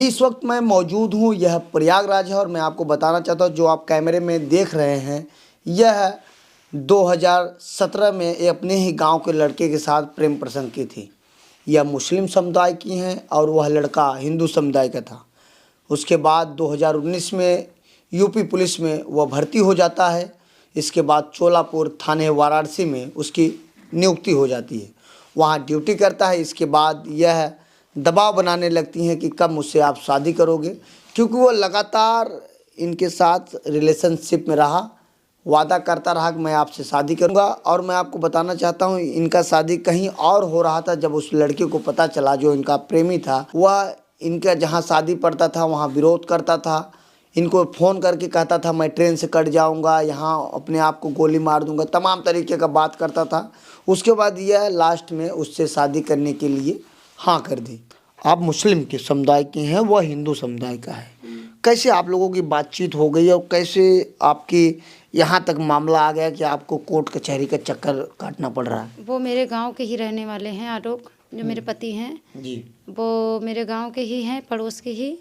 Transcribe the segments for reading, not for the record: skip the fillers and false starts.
इस वक्त मैं मौजूद हूँ, यह प्रयागराज है और मैं आपको बताना चाहता हूँ जो आप कैमरे में देख रहे हैं, यह 2017 में ये अपने ही गांव के लड़के के साथ प्रेम प्रसंग की थी। यह मुस्लिम समुदाय की हैं और वह लड़का हिंदू समुदाय का था। उसके बाद 2019 में यूपी पुलिस में वह भर्ती हो जाता है। इसके बाद चोलापुर थाने वाराणसी में उसकी नियुक्ति हो जाती है, वहाँ ड्यूटी करता है। इसके बाद यह दबाव बनाने लगती हैं कि कब मुझसे आप शादी करोगे, क्योंकि वो लगातार इनके साथ रिलेशनशिप में रहा, वादा करता रहा कि मैं आपसे शादी करूंगा। और मैं आपको बताना चाहता हूं, इनका शादी कहीं और हो रहा था। जब उस लड़के को पता चला, जो इनका प्रेमी था, वह इनका जहां शादी पड़ता था वहां विरोध करता था। इनको फ़ोन करके कहता था मैं ट्रेन से कट जाऊंगा, यहाँ अपने आप को गोली मार दूंगा, तमाम तरीके का बात करता था। उसके बाद यह लास्ट में उससे शादी करने के लिए हाँ कर दी। आप मुस्लिम के समुदाय के हैं, वह हिंदू समुदाय का है। कैसे आप लोगों की बातचीत हो गई और कैसे आपकी यहाँ तक मामला आ गया कि आपको कोर्ट कचहरी का चक्कर काटना पड़ रहा है? वो मेरे गांव के ही रहने वाले हैं आलोक, जो मेरे पति हैं जी। वो मेरे गांव के ही हैं, पड़ोस के ही।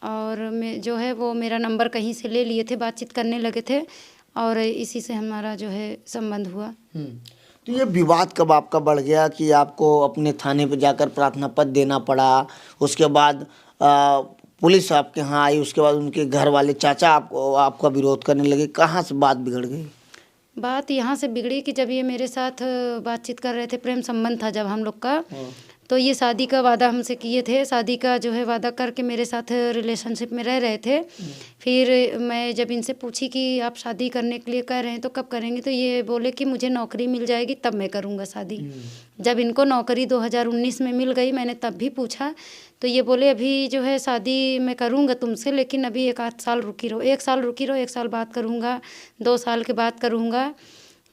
और मैं जो है वो मेरा नंबर कहीं से ले लिए थे, बातचीत करने लगे थे और इसी से हमारा जो है संबंध हुआ। तो ये विवाद कब आपका बढ़ गया कि आपको अपने थाने पर जाकर प्रार्थना पत्र देना पड़ा? उसके बाद पुलिस आपके यहाँ आई, उसके बाद उनके घर वाले चाचा आपका विरोध करने लगे, कहाँ से बात बिगड़ गई? बात यहाँ से बिगड़ी कि जब ये मेरे साथ बातचीत कर रहे थे, प्रेम संबंध था जब हम लोग का, तो ये शादी का वादा हमसे किए थे। शादी का जो है वादा करके मेरे साथ रिलेशनशिप में रह रहे थे। फिर मैं जब इनसे पूछी कि आप शादी करने के लिए कह रहे हैं तो कब करेंगे, तो ये बोले कि मुझे नौकरी मिल जाएगी तब मैं करूँगा शादी। जब इनको नौकरी 2019 में मिल गई, मैंने तब भी पूछा तो ये बोले अभी जो है शादी मैं करूँगा तुमसे, लेकिन अभी 1 आध साल रुकी रहो, 1 साल रुकी रहो, 1 साल बाद करूँगा, 2 साल के बाद करूँगा।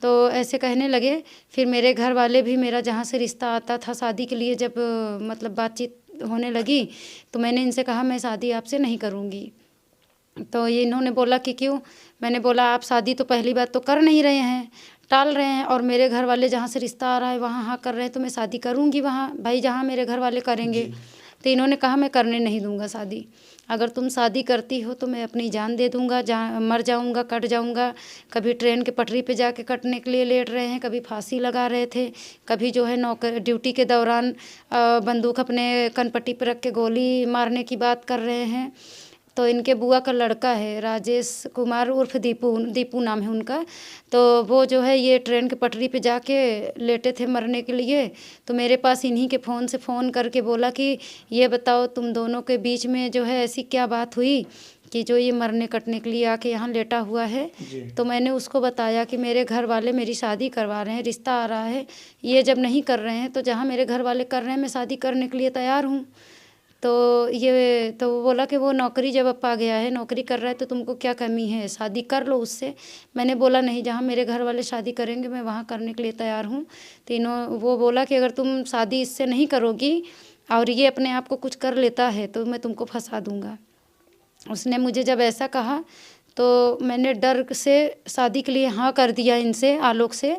तो ऐसे कहने लगे। फिर मेरे घर वाले भी, मेरा जहाँ से रिश्ता आता था शादी के लिए, जब मतलब बातचीत होने लगी तो मैंने इनसे कहा मैं शादी आपसे नहीं करूँगी। तो ये इन्होंने बोला कि क्यों? मैंने बोला आप शादी तो पहली बात तो कर नहीं रहे हैं, टाल रहे हैं, और मेरे घर वाले जहाँ से रिश्ता आ रहा है वहाँ हाँ कर रहे हैं, तो मैं शादी करूँगी वहाँ, भाई जहाँ मेरे घर वाले करेंगे। तो इन्होंने कहा मैं करने नहीं दूँगा शादी, अगर तुम शादी करती हो तो मैं अपनी जान दे दूँगा, जहाँ मर जाऊँगा, कट जाऊँगा। कभी ट्रेन के पटरी पे जाके कटने के लिए लेट रहे हैं, कभी फांसी लगा रहे थे, कभी जो है नौकर ड्यूटी के दौरान बंदूक अपने कनपट्टी पर रख के गोली मारने की बात कर रहे हैं। तो इनके बुआ का लड़का है राजेश कुमार उर्फ दीपू नाम है उनका। तो वो जो है ये ट्रेन के पटरी पे जाके लेटे थे मरने के लिए। तो मेरे पास इन्हीं के फ़ोन से फ़ोन करके बोला कि ये बताओ तुम दोनों के बीच में जो है ऐसी क्या बात हुई कि जो ये मरने कटने के लिए आके यहाँ लेटा हुआ है। तो मैंने उसको बताया कि मेरे घर वाले मेरी शादी करवा रहे हैं, रिश्ता आ रहा है, ये जब नहीं कर रहे हैं तो जहाँ मेरे घर वाले कर रहे हैं मैं शादी करने के लिए तैयार हूँ। तो वो बोला कि वो नौकरी जब अब आ गया है, नौकरी कर रहा है, तो तुमको क्या कमी है, शादी कर लो उससे। मैंने बोला नहीं, जहाँ मेरे घर वाले शादी करेंगे मैं वहाँ करने के लिए तैयार हूँ। तो वो बोला कि अगर तुम शादी इससे नहीं करोगी और ये अपने आप को कुछ कर लेता है तो मैं तुमको फंसा दूँगा। उसने मुझे जब ऐसा कहा तो मैंने डर से शादी के लिए हाँ कर दिया इनसे, आलोक से।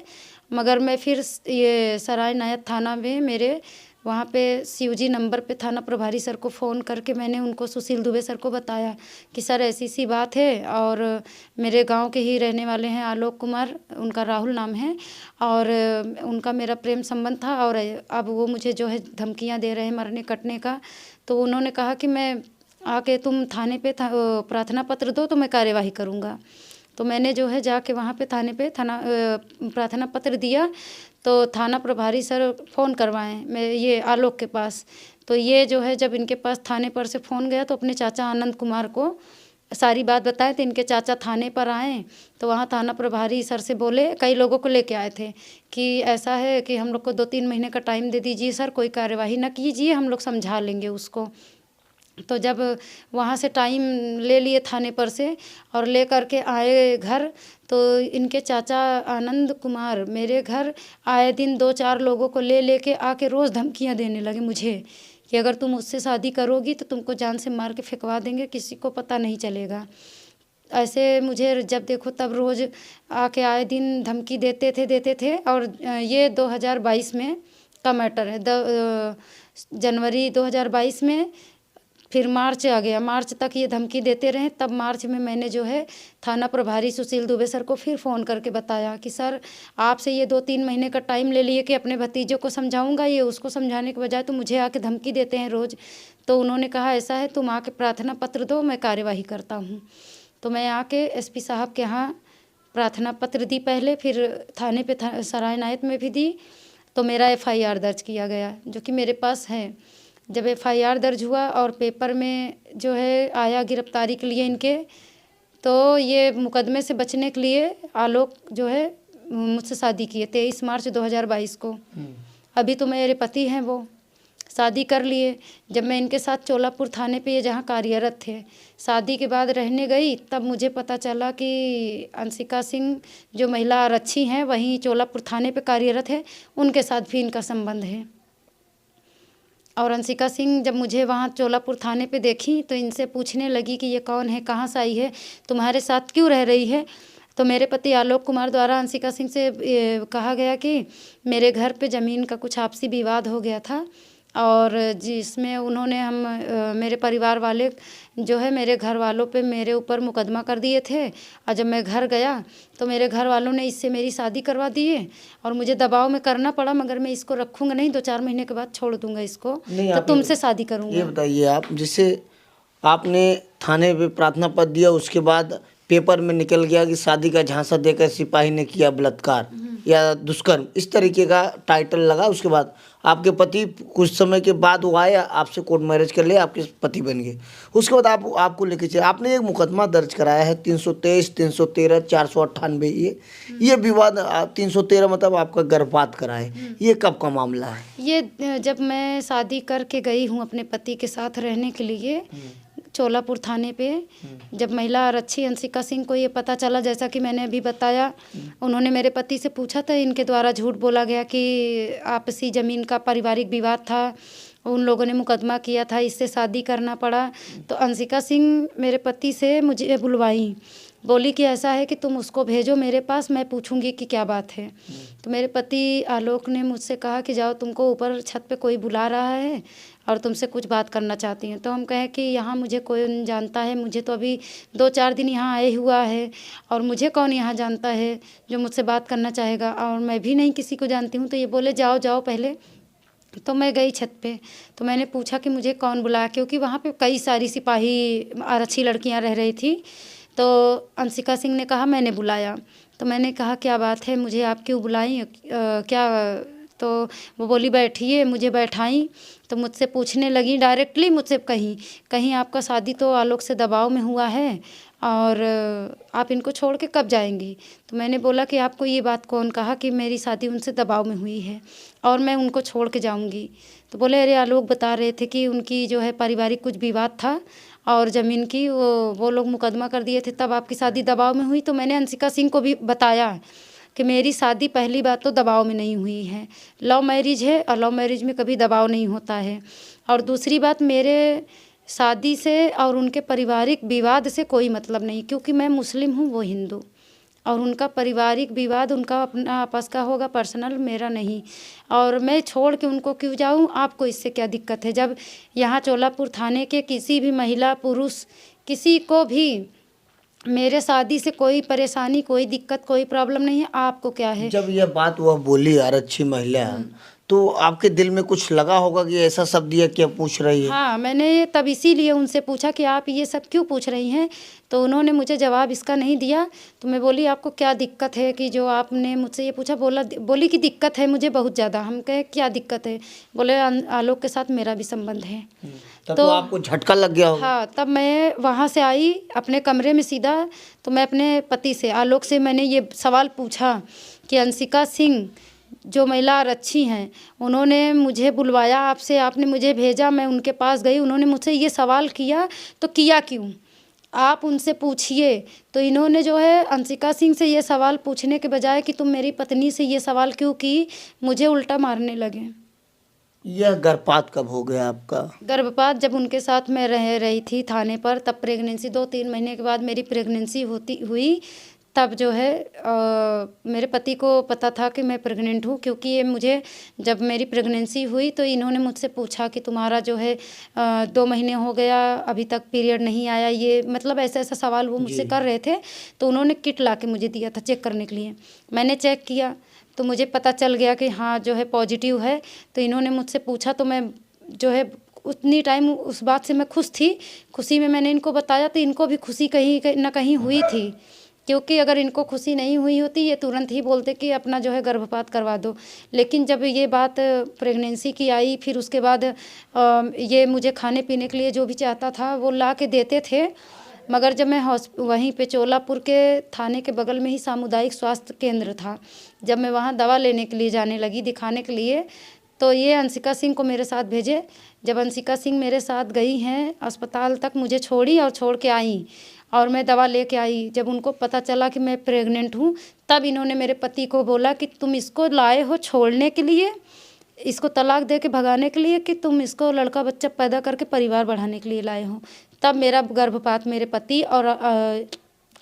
मगर मैं फिर ये सराय नायब थाना में मेरे वहाँ पे शिवजी नंबर पे थाना प्रभारी सर को फ़ोन करके मैंने उनको, सुशील दुबे सर को बताया कि सर ऐसी सी बात है, और मेरे गांव के ही रहने वाले हैं आलोक कुमार, उनका राहुल नाम है, और उनका मेरा प्रेम संबंध था, और अब वो मुझे जो है धमकियां दे रहे हैं मरने कटने का। तो उन्होंने कहा कि मैं आके तुम थाने पे प्रार्थना पत्र दो तो मैं कार्यवाही करूँगा। तो मैंने जो है जाके वहाँ पे थाने पे प्रार्थना पत्र दिया। तो थाना प्रभारी सर फ़ोन करवाएं मैं ये आलोक के पास। तो ये जो है जब इनके पास थाने पर से फ़ोन गया तो अपने चाचा आनंद कुमार को सारी बात बताए। तो इनके चाचा थाने पर आए तो वहाँ थाना प्रभारी सर से बोले, कई लोगों को लेके आए थे कि ऐसा है कि हम लोग को 2-3 महीने का टाइम दे दीजिए सर, कोई कार्यवाही ना कीजिए, हम लोग समझा लेंगे उसको। तो जब वहाँ से टाइम ले लिए थाने पर से और ले करके आए घर, तो इनके चाचा आनंद कुमार मेरे घर आए दिन 2-4 लोगों को ले के आके रोज़ धमकियाँ देने लगे मुझे कि अगर तुम उससे शादी करोगी तो तुमको जान से मार के फेंकवा देंगे, किसी को पता नहीं चलेगा। ऐसे मुझे जब देखो तब रोज़ आके आए दिन धमकी देते थे। और ये 2022 में का मैटर है, जनवरी 2022 में फिर मार्च आ गया, मार्च तक ये धमकी देते रहे। तब मार्च में मैंने जो है थाना प्रभारी सुशील दुबे सर को फिर फ़ोन करके बताया कि सर आपसे ये 2-3 महीने का टाइम ले लिए कि अपने भतीजों को समझाऊंगा, ये उसको समझाने के बजाय तो मुझे आके धमकी देते हैं रोज़। तो उन्होंने कहा ऐसा है तुम आके प्रार्थना पत्र दो, मैं कार्यवाही करता हूँ। तो मैं आके एसपी साहब के यहाँ प्रार्थना पत्र दी पहले, फिर थाने पे सराय नायत में भी दी। तो मेरा FIR दर्ज किया गया जो कि मेरे पास है। जब FIR दर्ज हुआ और पेपर में जो है आया गिरफ्तारी के लिए इनके, तो ये मुकदमे से बचने के लिए आलोक जो है मुझसे शादी किए 23 मार्च 2022 को। अभी तो मेरे पति हैं, वो शादी कर लिए। जब मैं इनके साथ चोलापुर थाने पे ये जहाँ कार्यरत थे, शादी के बाद रहने गई, तब मुझे पता चला कि अंशिका सिंह जो महिला आरक्षी हैं वहीं चोलापुर थाने पे कार्यरत है, उनके साथ भी इनका संबंध है। और अंशिका सिंह जब मुझे वहाँ चोलापुर थाने पे देखी तो इनसे पूछने लगी कि ये कौन है, कहाँ से आई है, तुम्हारे साथ क्यों रह रही है। तो मेरे पति आलोक कुमार द्वारा अंशिका सिंह से कहा गया कि मेरे घर पे ज़मीन का कुछ आपसी विवाद हो गया था और जिसमें उन्होंने मेरे परिवार वाले जो है मेरे घर वालों पे मेरे ऊपर मुकदमा कर दिए थे। और जब मैं घर गया तो मेरे घर वालों ने इससे मेरी शादी करवा दी है और मुझे दबाव में करना पड़ा, मगर मैं इसको रखूँगा नहीं, 2-4 महीने के बाद छोड़ दूँगा इसको, तो तुमसे शादी करूँगा। ये बताइए आप, जैसे आपने थाने पे प्रार्थना पत्र दिया, उसके बाद पेपर में निकल गया कि शादी का झांसा देकर सिपाही ने किया बलात्कार या दुष्कर्म, इस तरीके का टाइटल लगा। उसके बाद आपके पति कुछ समय के बाद वो आए, आपसे कोर्ट मैरिज कर ले, आपके पति बन गए। उसके बाद आपको लेके चले, आपने एक मुकदमा दर्ज कराया है 323, 313, 498। ये विवाद 313 मतलब आपका गर्भपात करा है, ये कब का मामला है? ये जब मैं शादी करके गई हूँ अपने पति के साथ रहने के लिए चोलापुर थाने पे, जब महिला आरक्षी अंशिका सिंह को ये पता चला, जैसा कि मैंने अभी बताया, उन्होंने मेरे पति से पूछा था, इनके द्वारा झूठ बोला गया कि आपसी ज़मीन का पारिवारिक विवाद था, उन लोगों ने मुकदमा किया था, इससे शादी करना पड़ा। तो अंशिका सिंह मेरे पति से मुझे बुलवाई, बोली कि ऐसा है कि तुम उसको भेजो मेरे पास, मैं पूछूंगी कि क्या बात है। तो मेरे पति आलोक ने मुझसे कहा कि जाओ, तुमको ऊपर छत पे कोई बुला रहा है और तुमसे कुछ बात करना चाहती हैं। तो हम कहें कि यहाँ मुझे कोई नहीं जानता है, मुझे तो अभी 2-4 दिन यहाँ आए हुआ है और मुझे कौन यहाँ जानता है जो मुझसे बात करना चाहेगा, और मैं भी नहीं किसी को जानती हूँ। तो ये बोले जाओ जाओ पहले। तो मैं गई छत पे, तो मैंने पूछा कि मुझे कौन बुलाया, क्योंकि वहाँ पे कई सारी सिपाही आरक्षी लड़कियाँ रह रही थी। तो अंशिका सिंह ने कहा मैंने बुलाया। तो मैंने कहा क्या बात है, मुझे आप क्यों बुलाई, क्या। तो वो बोली बैठिए, मुझे बैठाई। तो मुझसे पूछने लगी डायरेक्टली मुझसे, कहीं आपका शादी तो आलोक से दबाव में हुआ है और आप इनको छोड़ के कब जाएंगी। तो मैंने बोला कि आपको ये बात कौन कहा कि मेरी शादी उनसे दबाव में हुई है और मैं उनको छोड़ के जाऊंगी। तो बोले अरे आलोक बता रहे थे कि उनकी जो है पारिवारिक कुछ विवाद था और ज़मीन की वो लोग मुकदमा कर दिए थे, तब आपकी शादी दबाव में हुई। तो मैंने अंशिका सिंह को भी बताया कि मेरी शादी पहली बात तो दबाव में नहीं हुई है, लव मैरिज है और लव मैरिज में कभी दबाव नहीं होता है। और दूसरी बात, मेरे शादी से और उनके पारिवारिक विवाद से कोई मतलब नहीं, क्योंकि मैं मुस्लिम हूँ, वो हिंदू, और उनका पारिवारिक विवाद उनका अपना आपस का होगा, पर्सनल, मेरा नहीं। और मैं छोड़ के उनको क्यों जाऊँ, आपको इससे क्या दिक्कत है। जब यहाँ चोलापुर थाने के किसी भी महिला पुरुष किसी को भी मेरे शादी से कोई परेशानी, कोई दिक्कत, कोई प्रॉब्लम नहीं है, आपको क्या है। जब यह बात वह बोली आरक्षी महिला, तो आपके दिल में कुछ लगा होगा कि ऐसा शब्द दिया क्या पूछ रही है? हाँ, मैंने तब इसीलिए उनसे पूछा कि आप ये सब क्यों पूछ रही हैं। तो उन्होंने मुझे जवाब इसका नहीं दिया। तो मैं बोली आपको क्या दिक्कत है कि जो आपने मुझसे ये पूछा। बोली कि दिक्कत है मुझे बहुत ज़्यादा। हम कहे क्या दिक्कत है। बोले आलोक के साथ मेरा भी संबंध है। तब तो आपको झटका लग गया होगा। हाँ, तब मैं वहाँ से आई अपने कमरे में सीधा, तो मैं अपने पति से, आलोक से मैंने ये सवाल पूछा कि अंशिका सिंह जो महिला आरक्षी हैं, उन्होंने मुझे बुलवाया आपसे, आपने मुझे भेजा, मैं उनके पास गई, उन्होंने मुझसे ये सवाल किया, तो किया क्यों, आप उनसे पूछिए। तो इन्होंने जो है अंशिका सिंह से ये सवाल पूछने के बजाय कि तुम मेरी पत्नी से ये सवाल क्यों की, मुझे उल्टा मारने लगे। यह गर्भपात कब हो गया आपका? गर्भपात जब उनके साथ मैं रह रही थी थाने पर, तब प्रेगनेंसी 2-3 महीने के बाद मेरी प्रेगनेंसी हुई। तब जो है मेरे पति को पता था कि मैं प्रेग्नेंट हूँ, क्योंकि ये मुझे जब मेरी प्रेगनेंसी हुई तो इन्होंने मुझसे पूछा कि तुम्हारा जो है 2 महीने हो गया अभी तक पीरियड नहीं आया, ये मतलब ऐसा ऐसा सवाल वो मुझसे कर रहे थे। तो उन्होंने किट ला के मुझे दिया था चेक करने के लिए। मैंने चेक किया तो मुझे पता चल गया कि हाँ जो है पॉजिटिव है। तो इन्होंने मुझसे पूछा तो मैं जो है उतनी टाइम उस बात से मैं खुश थी। खुशी में मैंने इनको बताया तो इनको भी खुशी कहीं ना कहीं हुई थी, क्योंकि अगर इनको खुशी नहीं हुई होती ये तुरंत ही बोलते कि अपना जो है गर्भपात करवा दो। लेकिन जब ये बात प्रेगनेंसी की आई, फिर उसके बाद ये मुझे खाने पीने के लिए जो भी चाहता था वो ला के देते थे। मगर जब मैं वहीं पे चोलापुर के थाने के बगल में ही सामुदायिक स्वास्थ्य केंद्र था, जब मैं वहाँ दवा लेने के लिए जाने लगी दिखाने के लिए, तो ये अंशिका सिंह को मेरे साथ भेजे। जब अंशिका सिंह मेरे साथ गई हैं अस्पताल तक, मुझे छोड़ी और छोड़ के आई और मैं दवा लेके आई। जब उनको पता चला कि मैं प्रेग्नेंट हूँ, तब इन्होंने मेरे पति को बोला कि तुम इसको लाए हो छोड़ने के लिए, इसको तलाक दे के भगाने के लिए, कि तुम इसको लड़का बच्चा पैदा करके परिवार बढ़ाने के लिए लाए हो। तब मेरा गर्भपात मेरे पति और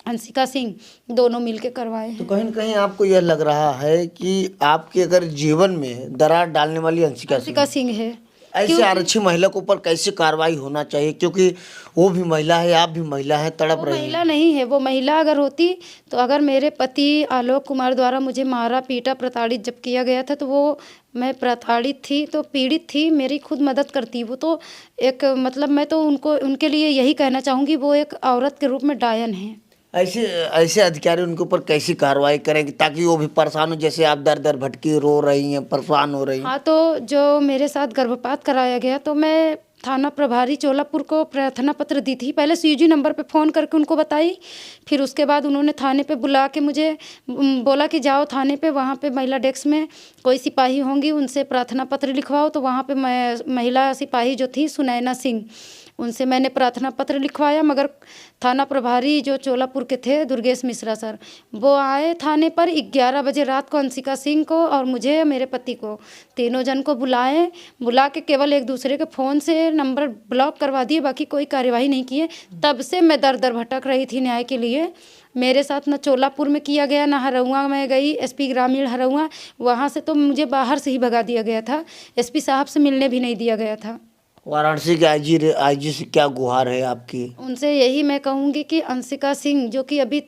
अंशिका सिंह दोनों मिलके करवाए हैं। तो कहीं न कहीं आपको यह लग रहा है कि आपके अगर जीवन में दरार डालने वाली अंशिका सिंह है। ऐसे आरक्षी महिला के ऊपर कैसे कार्रवाई होना चाहिए, क्योंकि वो भी महिला है, आप भी महिला है, तड़प रही है। महिला नहीं है, वो महिला अगर होती तो अगर मेरे पति आलोक कुमार द्वारा मुझे मारा पीटा प्रताड़ित जब किया गया था, तो वो मैं प्रताड़ित थी तो पीड़ित थी, मेरी खुद मदद करती। वो तो एक मतलब मैं तो उनके लिए यही कहना चाहूँगी, वो एक औरत के रूप में डायन है। ऐसे अधिकारी उनके ऊपर कैसी कार्रवाई करेंगे ताकि वो भी परेशान हो, जैसे आप दर दर भटकी रो रही हैं, परेशान हो रही हैं। हाँ, तो जो मेरे साथ गर्भपात कराया गया तो मैं थाना प्रभारी चोलापुर को प्रार्थना पत्र दी थी। पहले सीजी नंबर पे फ़ोन करके उनको बताई, फिर उसके बाद उन्होंने थाने पे बुला के मुझे बोला कि जाओ थाने पे, वहाँ पे महिला डेस्क में कोई सिपाही होंगी, उनसे प्रार्थना पत्र लिखवाओ। तो वहाँ पे महिला सिपाही जो थी सुनैना सिंह, उनसे मैंने प्रार्थना पत्र लिखवाया। मगर थाना प्रभारी जो चोलापुर के थे दुर्गेश मिश्रा सर, वो आए थाने पर 11 बजे रात को अंशिका सिंह को और मुझे मेरे पति को तीनों जन को बुला के केवल एक दूसरे के फ़ोन से नंबर ब्लॉक करवा दिए, बाकी कोई कार्यवाही नहीं किए। तब से मैं दर दर भटक रही थी न्याय के लिए। मेरे साथ न चोलापुर में किया गया, ना हरौआ में गई, एसपी ग्रामीण हरौआ, वहाँ से तो मुझे बाहर से ही भगा दिया गया था, एसपी साहब से मिलने भी नहीं दिया गया था। वाराणसी के आईजी से क्या गुहार है आपकी? उनसे यही मैं कहूँगी कि अंशिका सिंह जो कि अभी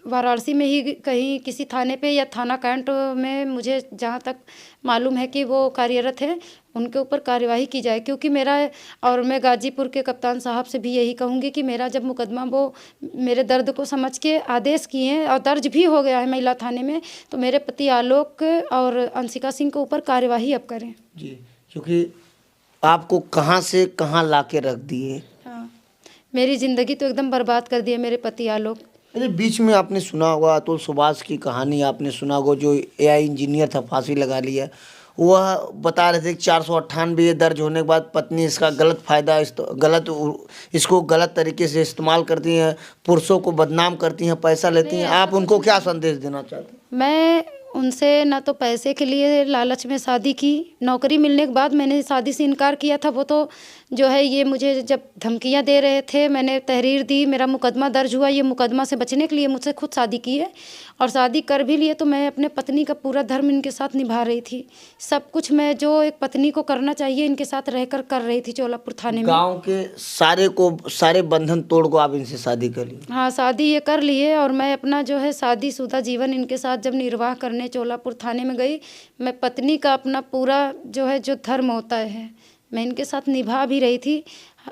वाराणसी में ही कहीं किसी थाने पे या थाना कैंट में, मुझे जहाँ तक मालूम है कि वो कार्यरत है, उनके ऊपर कार्यवाही की जाए। क्योंकि मेरा, और मैं गाजीपुर के कप्तान साहब से भी यही कहूँगी कि मेरा जब मुकदमा वो मेरे दर्द को समझ के आदेश किए हैं और दर्ज भी हो गया है महिला थाने में, तो मेरे पति आलोक और अंशिका सिंह के ऊपर कार्यवाही अब करें जी, क्योंकि आपको कहाँ से कहाँ ला के रख दिए। हाँ, मेरी ज़िंदगी तो एकदम बर्बाद कर दी है मेरे पति आलोक। अरे बीच में आपने सुना होगा अतुल सुभाष की कहानी, आपने सुना होगा, जो एआई इंजीनियर था, फांसी लगा लिया। वह बता रहे थे कि 498 दर्ज होने के बाद पत्नी इसका इसको गलत तरीके से इस्तेमाल करती हैं, पुरुषों को बदनाम करती हैं, पैसा लेती हैं। आप उनको क्या संदेश देना चाहते हैं? मैं उनसे ना तो पैसे के लिए लालच में शादी की, नौकरी मिलने के बाद मैंने शादी से इनकार किया था। वो तो जो है ये मुझे जब धमकियां दे रहे थे, मैंने तहरीर दी, मेरा मुकदमा दर्ज हुआ। ये मुकदमा से बचने के लिए मुझसे खुद शादी की है, और शादी कर भी लिए। तो मैं अपने पत्नी का पूरा धर्म इनके साथ निभा रही थी, सब कुछ मैं जो एक पत्नी को करना चाहिए इनके साथ रहकर कर रही थी चोलापुर थाने में। गाँव के सारे बंधन तोड़ को आप इनसे शादी कर ली? हाँ, शादी ये कर लिए, और मैं अपना जो है शादीशुदा जीवन इनके साथ जब निर्वाह करने चोलापुर थाने में गई, मैं पत्नी का अपना पूरा जो है जो धर्म होता है मैं इनके साथ निभा भी रही थी,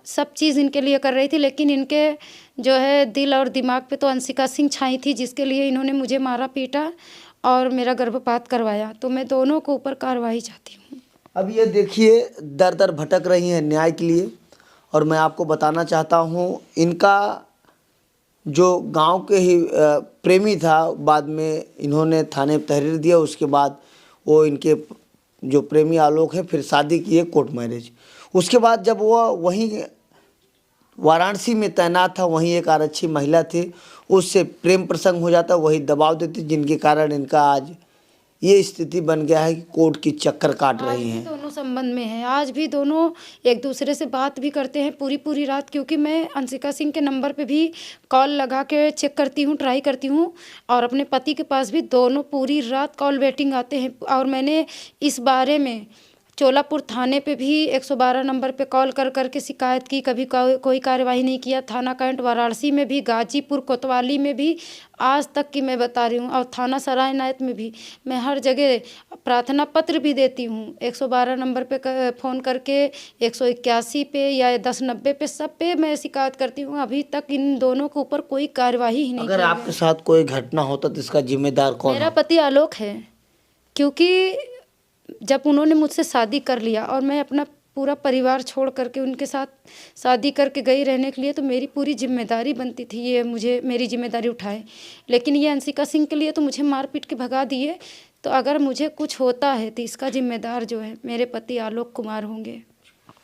सब चीज़ इनके लिए कर रही थी। लेकिन इनके जो है दिल और दिमाग पे तो अंशिका सिंह छाई थी, जिसके लिए इन्होंने मुझे मारा पीटा और मेरा गर्भपात करवाया। तो मैं दोनों को ऊपर कार्रवाई चाहती हूँ। अब ये देखिए, दर दर भटक रही हैं न्याय के लिए, और मैं आपको बताना चाहता हूँ, इनका जो गांव के ही प्रेमी था, बाद में इन्होंने थाने में तहरीर दिया। उसके बाद वो इनके जो प्रेमी आलोक है फिर शादी किए, कोर्ट मैरिज। उसके बाद जब वो वहीं वाराणसी में तैनात था, वहीं एक आरक्षी महिला थी, उससे प्रेम प्रसंग हो जाता, वही दबाव देती, जिनके कारण इनका आज ये स्थिति बन गया है कि कोर्ट की चक्कर काट आज रही भी हैं। दोनों संबंध में हैं, आज भी दोनों एक दूसरे से बात भी करते हैं पूरी पूरी रात, क्योंकि मैं अंशिका सिंह के नंबर पे भी कॉल लगा के चेक करती हूँ, ट्राई करती हूँ, और अपने पति के पास भी दोनों पूरी रात कॉल वेटिंग आते हैं। और मैंने इस बारे में चोलापुर थाने पे भी 112 नंबर पे कॉल कर करके शिकायत की, कभी कोई कार्रवाई नहीं किया। थाना कैंट वाराणसी में भी, गाजीपुर कोतवाली में भी, आज तक की मैं बता रही हूँ, और थाना सराय नायत में भी मैं हर जगह प्रार्थना पत्र भी देती हूँ। 112 नंबर पे फ़ोन करके, 181 पे या 1090 पे, सब पे मैं शिकायत करती हूँ। अभी तक इन दोनों के ऊपर कोई कार्रवाई ही नहीं अगर की गई। आपके साथ कोई घटना होता तो इसका जिम्मेदार कौन मेरा हो? पति आलोक है, क्योंकि जब उन्होंने मुझसे शादी कर लिया और मैं अपना पूरा परिवार छोड़ करके उनके साथ शादी करके गई रहने के लिए, तो मेरी पूरी जिम्मेदारी बनती थी ये मुझे मेरी जिम्मेदारी उठाए। लेकिन ये अंशिका सिंह के लिए तो मुझे मार पीट के भगा दिए। तो अगर मुझे कुछ होता है तो इसका जिम्मेदार जो है मेरे पति आलोक कुमार होंगे।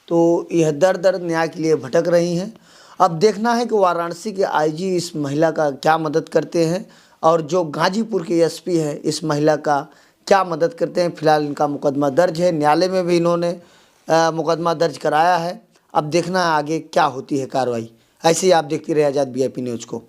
तो यह दर दर न्याय के लिए भटक रही हैं। अब देखना है कि वाराणसी के आईजी इस महिला का क्या मदद करते हैं और जो गाजीपुर के एसपी है इस महिला का क्या मदद करते हैं। फिलहाल इनका मुकदमा दर्ज है, न्यायालय में भी इन्होंने मुकदमा दर्ज कराया है। अब देखना है आगे क्या होती है कार्रवाई। ऐसे ही आप देखते रहिए आज़ाद VIP न्यूज़ को।